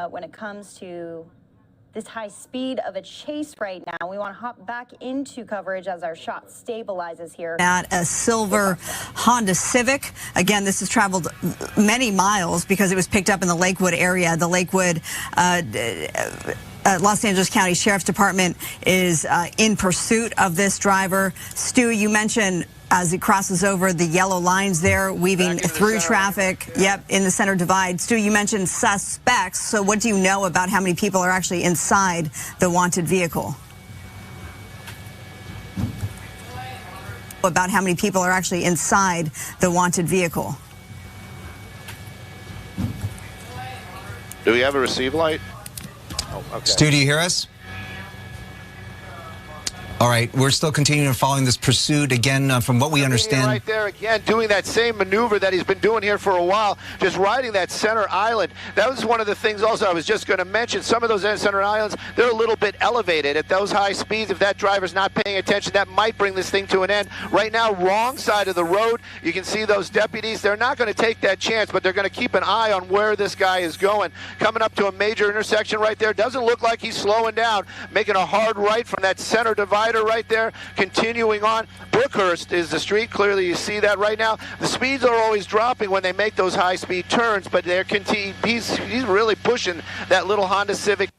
when it comes to this high speed of a chase right now. We want to hop back into coverage as our shot stabilizes here. At a silver Honda Civic. Again, this has traveled many miles because it was picked up in the Lakewood area. The Lakewood Los Angeles County Sheriff's Department is in pursuit of this driver. Stu, you mentioned as it crosses over the yellow lines there, weaving through traffic. Yep, in the center divide. Stu, you mentioned suspects. So what do you know about how many people are actually inside the wanted vehicle? About how many people are actually inside the wanted vehicle? Do we have a receive light? Oh, okay. Stu, do you hear us? All right, we're still continuing following this pursuit. Again, from what we understand. Right there again, doing that same maneuver that he's been doing here for a while, just riding that center island. That was one of the things also I was just going to mention. Some of those center islands, they're a little bit elevated at those high speeds. If that driver's not paying attention, that might bring this thing to an end. Right now, wrong side of the road. You can see those deputies. They're not going to take that chance, but they're going to keep an eye on where this guy is going. Coming up to a major intersection right there. Doesn't look like he's slowing down. Making a hard right from that center divider right there, continuing on. Brookhurst is the street. Clearly you see that right now. The speeds are always dropping when they make those high speed turns, but he's really pushing that little Honda Civic.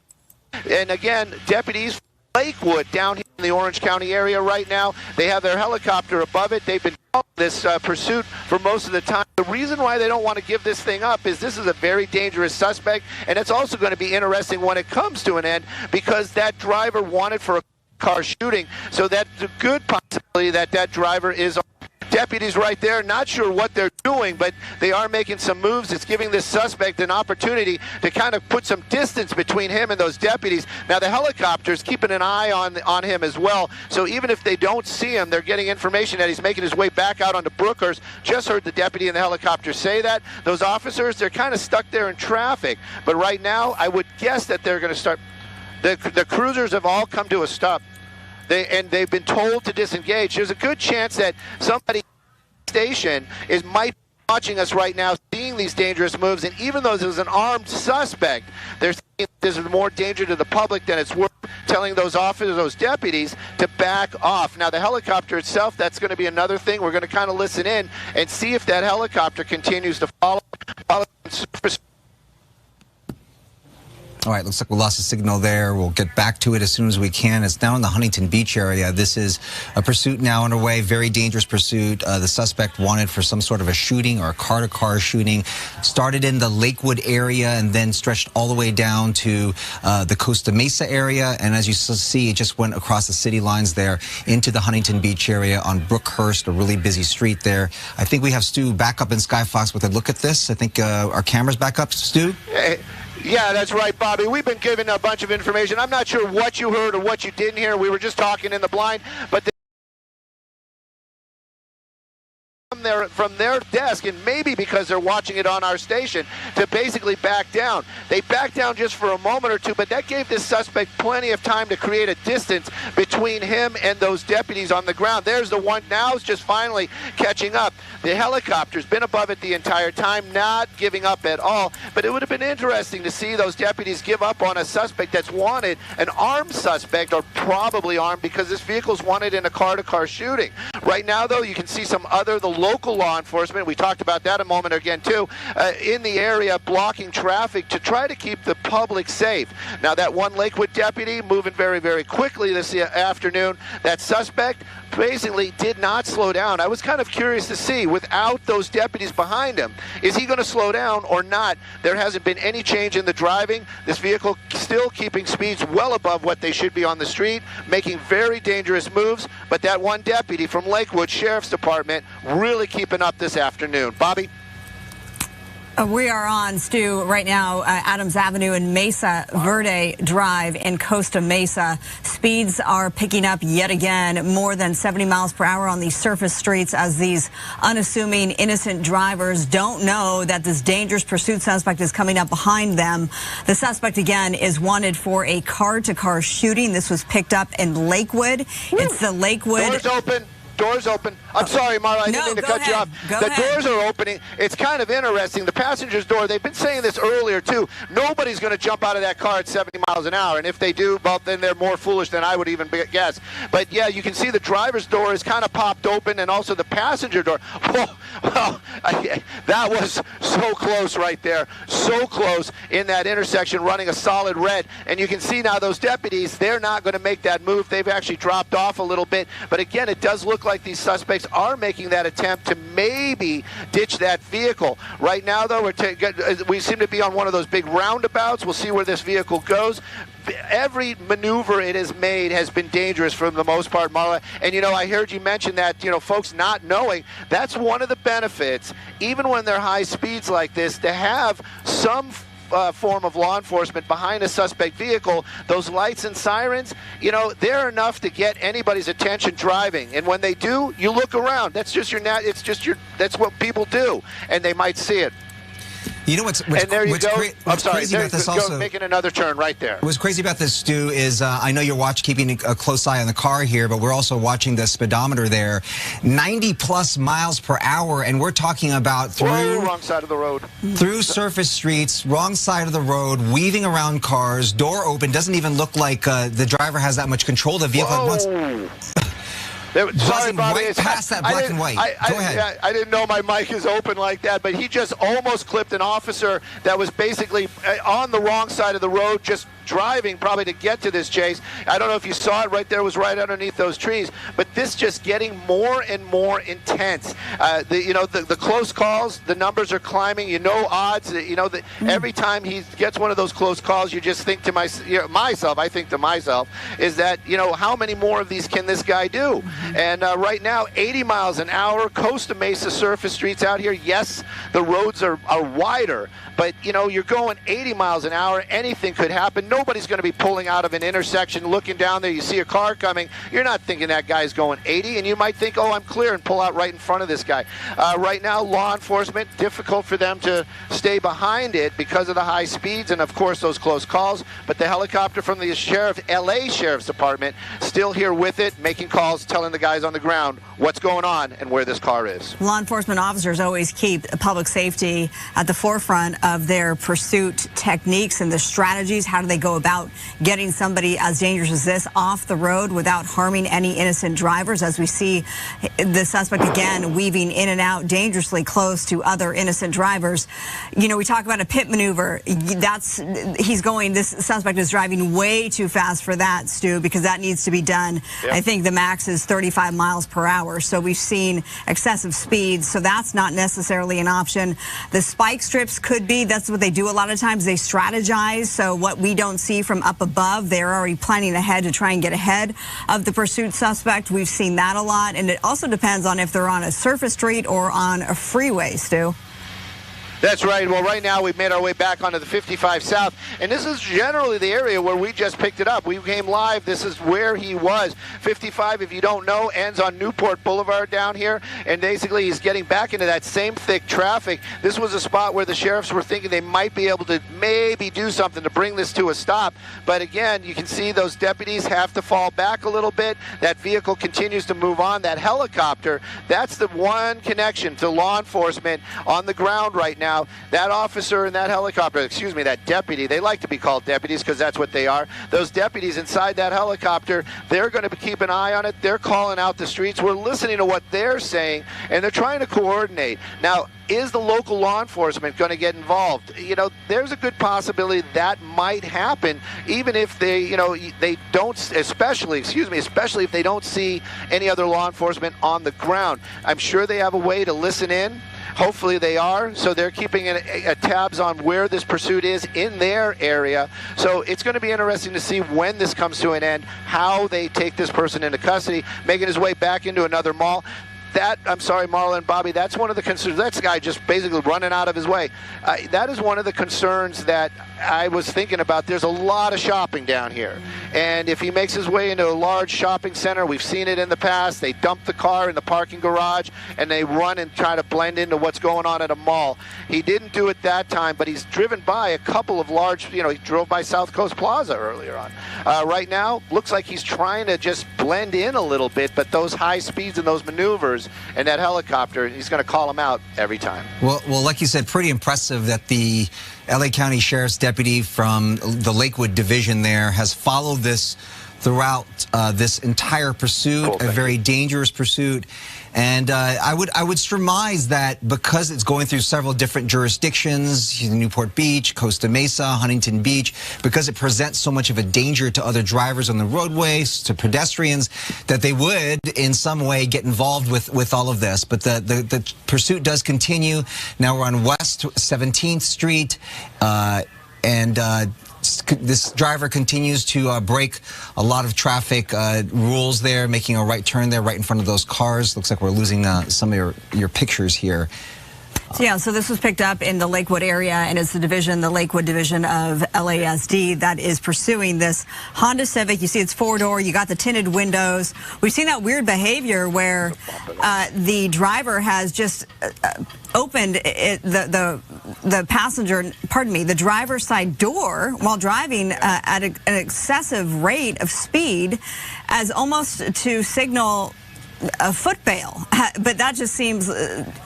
And again, deputies from Lakewood down here in the Orange County area right now, they have their helicopter above it. They've been following this pursuit for most of the time. The reason why they don't want to give this thing up is this is a very dangerous suspect, and it's also going to be interesting when it comes to an end because that driver wanted for a car shooting, so that's a good possibility that that driver is on. Deputies right there, not sure what they're doing, but they are making some moves. It's giving this suspect an opportunity to kind of put some distance between him and those deputies. Now the helicopter's keeping an eye on him as well, so even if they don't see him, they're getting information that he's making his way back out onto Brookhurst. Just heard the deputy in the helicopter say that. Those officers, they're kind of stuck there in traffic, but right now I would guess that they're going to start. The cruisers have all come to a stop. They've been told to disengage. There's a good chance that somebody at the station might be watching us right now, seeing these dangerous moves, and even though there's an armed suspect, they're saying there's more danger to the public than it's worth telling those officers, those deputies, to back off. Now, the helicopter itself, that's going to be another thing. We're going to kind of listen in and see if that helicopter continues to follow the surface. All right, looks like we lost the signal there. We'll get back to it as soon as we can. It's now in the Huntington Beach area. This is a pursuit now underway, very dangerous pursuit. The suspect wanted for some sort of a shooting or a car-to-car shooting. Started in the Lakewood area and then stretched all the way down to the Costa Mesa area. And as you see, it just went across the city lines there into the Huntington Beach area on Brookhurst, a really busy street there. I think we have Stu back up in Skyfox with a look at this. I think our camera's back up, Stu? Yeah, that's right, Bobby. We've been given a bunch of information. I'm not sure what you heard or what you didn't hear. We were just talking in the blind, but from their desk, and maybe because they're watching it on our station, to basically back down. They backed down just for a moment or two, but that gave this suspect plenty of time to create a distance between him and those deputies on the ground. There's the one now is just finally catching up. The helicopter's been above it the entire time, not giving up at all, but it would have been interesting to see those deputies give up on a suspect that's wanted, an armed suspect, or probably armed, because this vehicle's wanted in a car-to-car shooting. Right now, though, you can see some the local law enforcement, we talked about that a moment again too, in the area blocking traffic to try to keep the public safe. Now that one Lakewood deputy moving very, very quickly this afternoon, that suspect basically did not slow down. I was kind of curious to see, without those deputies behind him, is he going to slow down or not? There hasn't been any change in the driving. This vehicle still keeping speeds well above what they should be on the street, making very dangerous moves, but that one deputy from Lakewood Sheriff's Department really keeping up this afternoon. Bobby? We are on, Stu, right now, Adams Avenue and Mesa Verde Drive in Costa Mesa. Speeds are picking up yet again, more than 70 miles per hour on these surface streets as these unassuming, innocent drivers don't know that this dangerous pursuit suspect is coming up behind them. The suspect, again, is wanted for a car-to-car shooting. This was picked up in Lakewood. It's the Lakewood... Doors open. Doors open. I'm sorry, Marla, I didn't mean to cut you off. The doors are opening. It's kind of interesting. The passenger's door, they've been saying this earlier, too. Nobody's going to jump out of that car at 70 miles an hour. And if they do, well, then they're more foolish than I would even guess. But, yeah, you can see the driver's door is kind of popped open, and also the passenger door. Whoa, well, that was so close right there. So close in that intersection, running a solid red. And you can see now those deputies, they're not going to make that move. They've actually dropped off a little bit. But, again, it does look like these suspects are making that attempt to maybe ditch that vehicle. Right now, though, we seem to be on one of those big roundabouts. We'll see where this vehicle goes. Every maneuver it has made has been dangerous for the most part, Marla. And, I heard you mention that, folks not knowing. That's one of the benefits, even when they're high speeds like this, to have some form of law enforcement behind a suspect vehicle. Those lights and sirens, they're enough to get anybody's attention driving. And when they do, you look around. That's just that's what people do, and they might see it. You know what's and there you go. I'm sorry. Crazy about this also, making another turn right there. What's crazy about this, Stu, is I know you're keeping a close eye on the car here, but we're also watching the speedometer there. 90+ miles per hour, and we're talking about wrong side of the road. Through surface streets, wrong side of the road, weaving around cars, door open. Doesn't even look like the driver has that much control of the vehicle. Sorry, Bobby. Right past that black and white. Go ahead. I didn't know my mic is open like that, but he just almost clipped an officer that was basically on the wrong side of the road, just driving probably to get to this chase. I don't know if you saw it right there, was right underneath those trees, but this just getting more and more intense. The close calls, the numbers are climbing. Odds. Every time he gets one of those close calls, you just think to myself. I think to myself is that how many more of these can this guy do? And right now, 80 miles an hour, Costa Mesa surface streets out here. Yes, the roads are wider, but you're going 80 miles an hour. Anything could happen. Nobody's going to be pulling out of an intersection, looking down there. You see a car coming. You're not thinking that guy's going 80, and you might think, oh, I'm clear, and pull out right in front of this guy. Right now, law enforcement, difficult for them to stay behind it because of the high speeds and, of course, those close calls. But the helicopter from the LA Sheriff's Department still here with it, making calls, telling the guys on the ground what's going on and where this car is. Law enforcement officers always keep public safety at the forefront of their pursuit techniques and the strategies. How do they go about getting somebody as dangerous as this off the road without harming any innocent drivers, as we see the suspect again weaving in and out dangerously close to other innocent drivers. We talk about a pit maneuver. This suspect is driving way too fast for that, Stu, because that needs to be done. Yep. I think the max is 35 miles per hour. So we've seen excessive speeds. So that's not necessarily an option. The spike strips could be. That's what they do a lot of times. They strategize. So what we don't see from up above, they're already planning ahead to try and get ahead of the pursuit suspect. We've seen that a lot. And it also depends on if they're on a surface street or on a freeway, Stu. That's right. Well, right now we've made our way back onto the 55 South, and this is generally the area where we just picked it up. We came live. This is where he was. 55, if you don't know, ends on Newport Boulevard down here, and basically he's getting back into that same thick traffic. This was a spot where the sheriffs were thinking they might be able to maybe do something to bring this to a stop, but again, you can see those deputies have to fall back a little bit. That vehicle continues to move on. That helicopter, that's the one connection to law enforcement on the ground right now. That officer in that helicopter, that deputy, they like to be called deputies because that's what they are. Those deputies inside that helicopter, they're going to keep an eye on it. They're calling out the streets. We're listening to what they're saying, and they're trying to coordinate. Now, is the local law enforcement going to get involved? There's a good possibility that might happen, even if they don't, especially if they don't see any other law enforcement on the ground. I'm sure they have a way to listen in. Hopefully they are, so they're keeping a tabs on where this pursuit is in their area. So it's going to be interesting to see when this comes to an end, how they take this person into custody, making his way back into another mall. I'm sorry, Marla and Bobby, that's one of the concerns. That's the guy just basically running out of his way. That is one of the concerns that I was thinking about. There's a lot of shopping down here. And if he makes his way into a large shopping center, we've seen it in the past, they dump the car in the parking garage and they run and try to blend into what's going on at a mall. He didn't do it that time, but he's driven by a couple of large, he drove by South Coast Plaza earlier on. Right now, looks like he's trying to just blend in a little bit, but those high speeds and those maneuvers and that helicopter, he's going to call him out every time. Well, like you said, pretty impressive that the LA County Sheriff's deputy from the Lakewood division there has followed this throughout this entire pursuit, Cool, a very dangerous pursuit. And I would surmise that because it's going through several different jurisdictions, Newport Beach, Costa Mesa, Huntington Beach, because it presents so much of a danger to other drivers on the roadways, to pedestrians, that they would in some way get involved with all of this. But the pursuit does continue. Now we're on West 17th Street, and this driver continues to break a lot of traffic rules there, making a right turn there right in front of those cars. Looks like we're losing some of your pictures here. So this was picked up in the Lakewood area, and it's the Lakewood division of LASD that is pursuing this Honda Civic. You see it's four-door. You got the tinted windows. We've seen that weird behavior where the driver has just opened the driver's side door while driving at an excessive rate of speed, as almost to signal a foot bail. But that just seems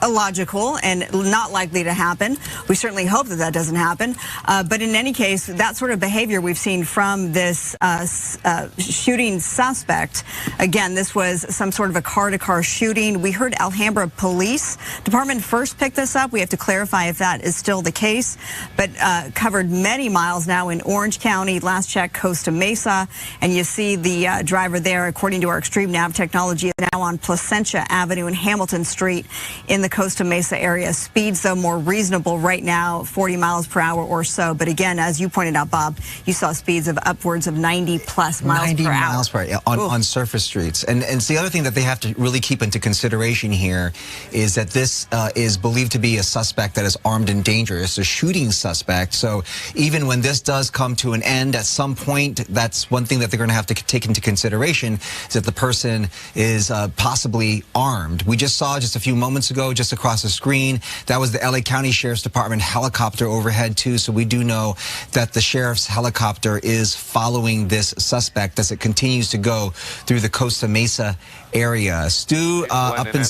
illogical and not likely to happen. We certainly hope that doesn't happen. But in any case, that sort of behavior we've seen from this shooting suspect. Again, this was some sort of a car-to-car shooting. We heard Alhambra Police Department first pick this up. We have to clarify if that is still the case. But covered many miles now in Orange County. Last check, Costa Mesa. And you see the driver there, according to our Extreme Nav technology, is now on Placentia Avenue and Hamilton Street in the Costa Mesa area. Speeds, though, more reasonable right now, 40 miles per hour or so. But again, as you pointed out, Bob, you saw speeds of upwards of 90-plus miles per hour. 90 miles per hour on surface streets. And it's the other thing that they have to really keep into consideration here is that this is believed to be a suspect that is armed and dangerous, a shooting suspect. So even when this does come to an end at some point, that's one thing that they're going to have to take into consideration, is that the person is possibly armed. We just saw just a few moments ago, just across the screen, that was the LA County Sheriff's Department helicopter overhead too. So we do know that the sheriff's helicopter is following this suspect as it continues to go through the Costa Mesa area. Stu, up in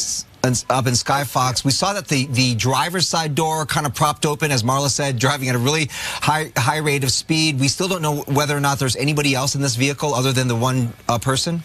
Skyfox, we saw that the driver's side door kind of propped open, as Marla said, driving at a really high rate of speed. We still don't know whether or not there's anybody else in this vehicle other than the one person.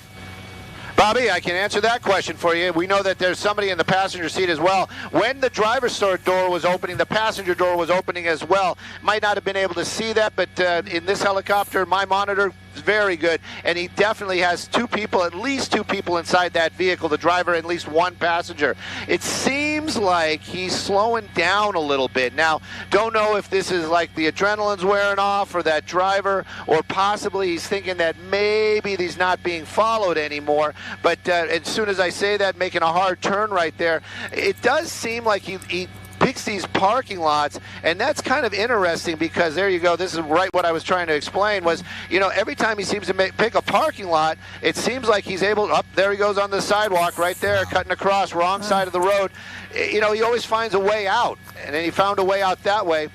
Bobby, I can answer that question for you. We know that there's somebody in the passenger seat as well. When the driver's side door was opening, the passenger door was opening as well. Might not have been able to see that, but in this helicopter, my monitor is very good. And he definitely has two people, at least two people inside that vehicle, the driver, at least one passenger. It seems like he's slowing down a little bit. Now, don't know if this is like the adrenaline's wearing off for that driver, or possibly he's thinking that maybe he's not being followed anymore. But as soon as I say that, making a hard turn right there, it does seem like he picks these parking lots, and that's kind of interesting because there you go. This is right what I was trying to explain was, every time he seems to pick a parking lot, it seems like he's able, there he goes on the sidewalk right there, cutting across, wrong side of the road. He always finds a way out, and then he found a way out that way.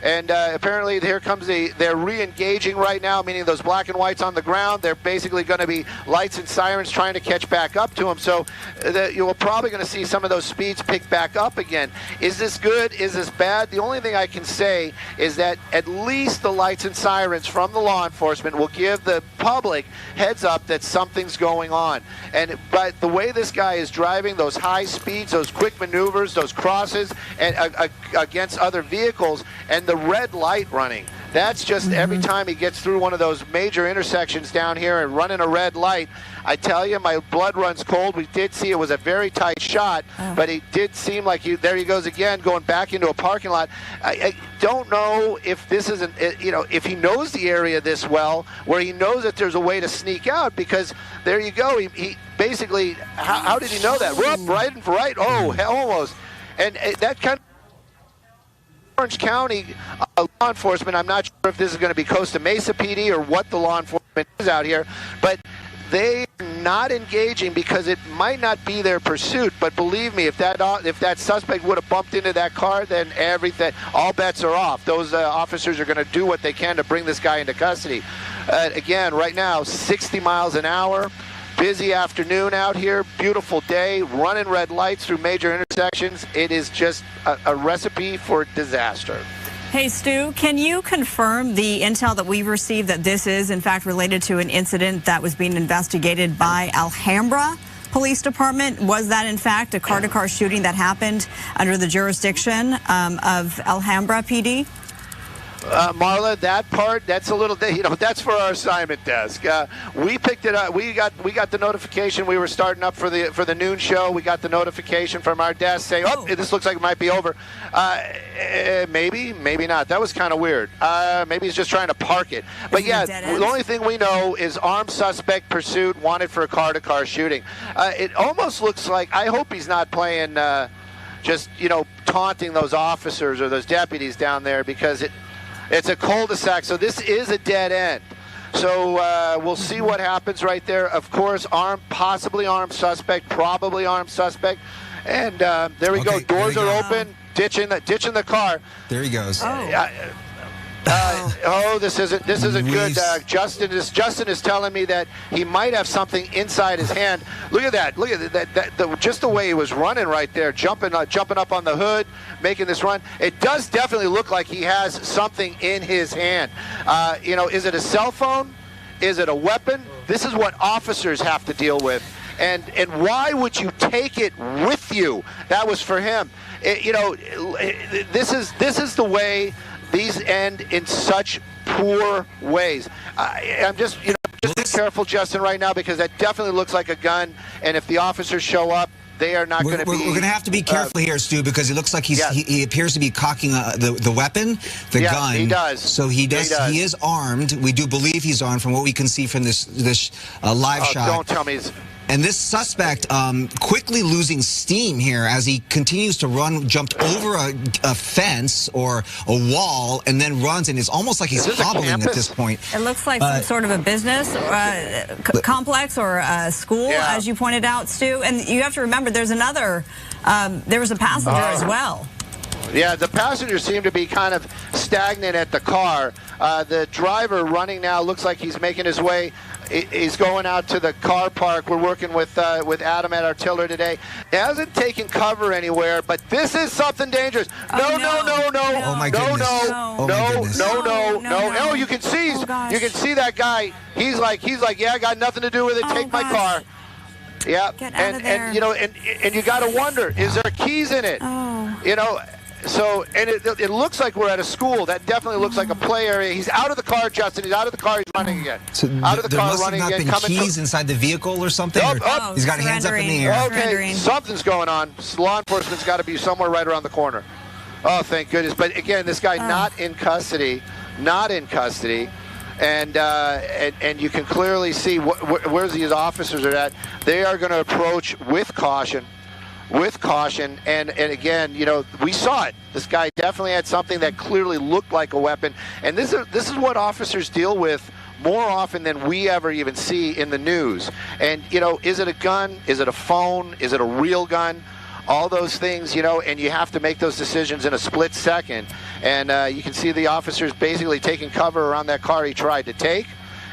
And apparently here comes they're re-engaging right now, meaning those black and whites on the ground. They're basically going to be lights and sirens trying to catch back up to them. So you're probably going to see some of those speeds pick back up again. Is this good? Is this bad? The only thing I can say is that at least the lights and sirens from the law enforcement will give the public heads up that something's going on. But the way this guy is driving, those high speeds, those quick maneuvers, those crosses and against other vehicles, and the red light running, That's just every time he gets through one of those major intersections down here and running a red light, I tell you, my blood runs cold. We did see it was a very tight shot, but it did seem like there he goes again, going back into a parking lot. I don't know if this isn't, if he knows the area this well, where he knows that there's a way to sneak out, because there you go. He basically, how did he know that? We're up right and right. Oh, almost. And that kind of Orange County law enforcement, I'm not sure if this is going to be Costa Mesa PD or what the law enforcement is out here, but they are not engaging because it might not be their pursuit. But believe me, if that suspect would have bumped into that car, then all bets are off. Those officers are going to do what they can to bring this guy into custody. Again, right now, 60 miles an hour. Busy afternoon out here, beautiful day, running red lights through major intersections. It is just a recipe for disaster. Hey, Stu, can you confirm the intel that we received that this is, in fact, related to an incident that was being investigated by Alhambra Police Department? Was that, in fact, a car-to-car shooting that happened under the jurisdiction of Alhambra PD? Marla, that part, that's a little, that's for our assignment desk. We picked it up. We got the notification. We were starting up for the noon show. We got the notification from our desk saying, "Oh, this looks like it might be over." Maybe not. That was kind of weird. Maybe he's just trying to park it. But yeah, the only thing we know is armed suspect pursuit, wanted for a car-to-car shooting. It almost looks like, I hope he's not playing, just taunting those officers or those deputies down there, because it's a cul-de-sac, so this is a dead end. So we'll see what happens right there. Of course, possibly armed suspect, probably armed suspect. And there we go. Doors are open. Ditching the car. There he goes. This isn't good. Justin is telling me that he might have something inside his hand. Look at that. Look at that. Just the way he was running right there, jumping up on the hood, making this run. It does definitely look like he has something in his hand. Is it a cell phone? Is it a weapon? This is what officers have to deal with. And why would you take it with you? That was for him. This is the way these end in such poor ways. I'm just be careful, Justin, right now, because that definitely looks like a gun. And if the officers show up, they are not going to be. We're going to have to be careful here, Stu, because it looks like he appears to be cocking the weapon, the gun. He does. So he is armed. We do believe he's armed from what we can see from this live shot. Don't tell me. And this suspect quickly losing steam here as he continues to run, jumped over a fence or a wall, and then runs, and it's almost like he's hobbling at this point. It looks like some sort of a business complex or a school, as you pointed out, Stu. And you have to remember, there's another, there was a passenger as well. Yeah, the passengers seem to be kind of stagnant at the car. The driver running now looks like he's making his way. He's going out to the car park. We're working with Adam at our tiller today. He hasn't taken cover anywhere, but this is something dangerous. No. Oh my goodness. No. Oh, you can see that guy. He's like, yeah, I got nothing to do with it. Take my car. Yeah. Get out of there. And you got to wonder, is there keys in it? So, and it looks like we're at a school. That definitely looks like a play area. He's out of the car, Justin. He's out of the car. He's running again. So out of the car, running again. There must have not been keys inside the vehicle or something? He's got hands up in the air. Okay, something's going on. Law enforcement's got to be somewhere right around the corner. Oh, thank goodness. But again, this guy not in custody. And you can clearly see where these officers are at. They are going to approach with caution. And again, we saw it. This guy definitely had something that clearly looked like a weapon. And this is what officers deal with more often than we ever even see in the news. And, is it a gun? Is it a phone? Is it a real gun? All those things, and you have to make those decisions in a split second. And you can see the officers basically taking cover around that car he tried to take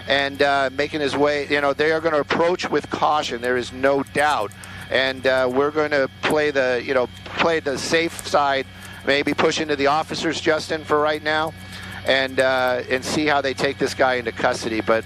and making his way. They are going to approach with caution. There is no doubt. And we're going to play the safe side, maybe push into the officers, Justin, for right now, and see how they take this guy into custody. But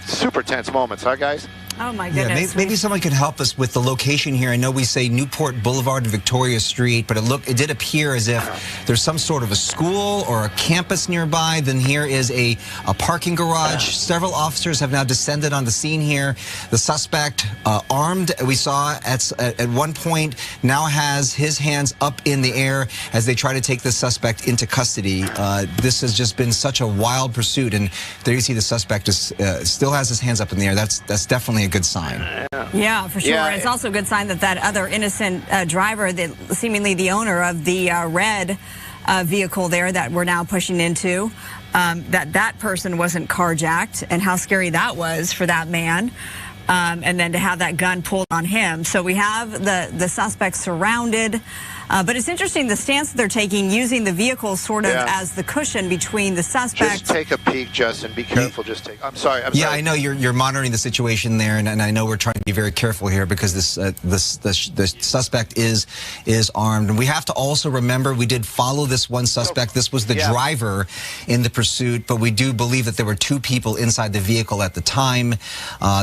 super tense moments, huh, guys? Oh, my goodness. Yeah, maybe someone could help us with the location here. I know we say Newport Boulevard and Victoria Street, but it did appear as if there's some sort of a school or a campus nearby. Then here is a parking garage. Several officers have now descended on the scene here. The suspect, armed, we saw at one point, now has his hands up in the air as they try to take the suspect into custody. This has just been such a wild pursuit, and there you see the suspect is, still has his hands up in the air. That's definitely a good sign. Yeah, for sure. Yeah. It's also a good sign that that other innocent driver, seemingly the owner of the red vehicle there that we're now pushing into, that person wasn't carjacked, and how scary that was for that man. And then to have that gun pulled on him. So we have the suspect surrounded. But it's interesting the stance that they're taking, using the vehicle sort of as the cushion between the suspects. Just take a peek, Justin. Be careful. Just take. I'm sorry. Yeah, I know you're monitoring the situation there, and I know we're trying to be very careful here because the suspect is armed. And we have to also remember we did follow this one suspect. This was the driver in the pursuit, but we do believe that there were two people inside the vehicle at the time.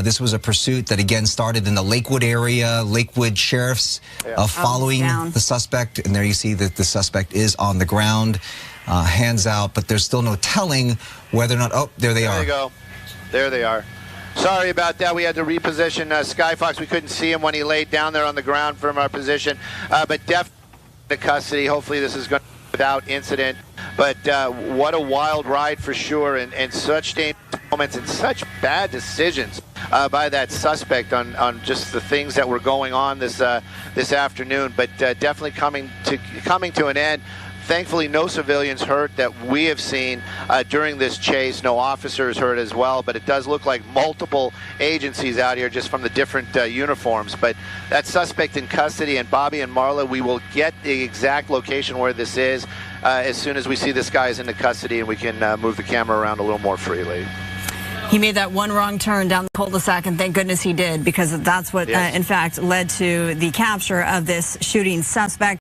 This was a pursuit that again started in the Lakewood area. Lakewood sheriffs following the suspect. And there you see that the suspect is on the ground, hands out, but there's still no telling whether or not, oh, there they are. There you go. There they are. Sorry about that. We had to reposition Skyfox. We couldn't see him when he laid down there on the ground from our position, but definitely in custody. Hopefully this is going to be without incident. But what a wild ride for sure, and such dangerous moments and such bad decisions by that suspect on just the things that were going on this afternoon. But definitely coming to an end. Thankfully, no civilians hurt that we have seen during this chase. No officers hurt as well, but it does look like multiple agencies out here just from the different uniforms. But that suspect in custody, and Bobby and Marla, we will get the exact location where this is as soon as we see this guy's into custody and we can move the camera around a little more freely. He made that one wrong turn down the cul-de-sac, and thank goodness he did, because that's what, in fact, led to the capture of this shooting suspect.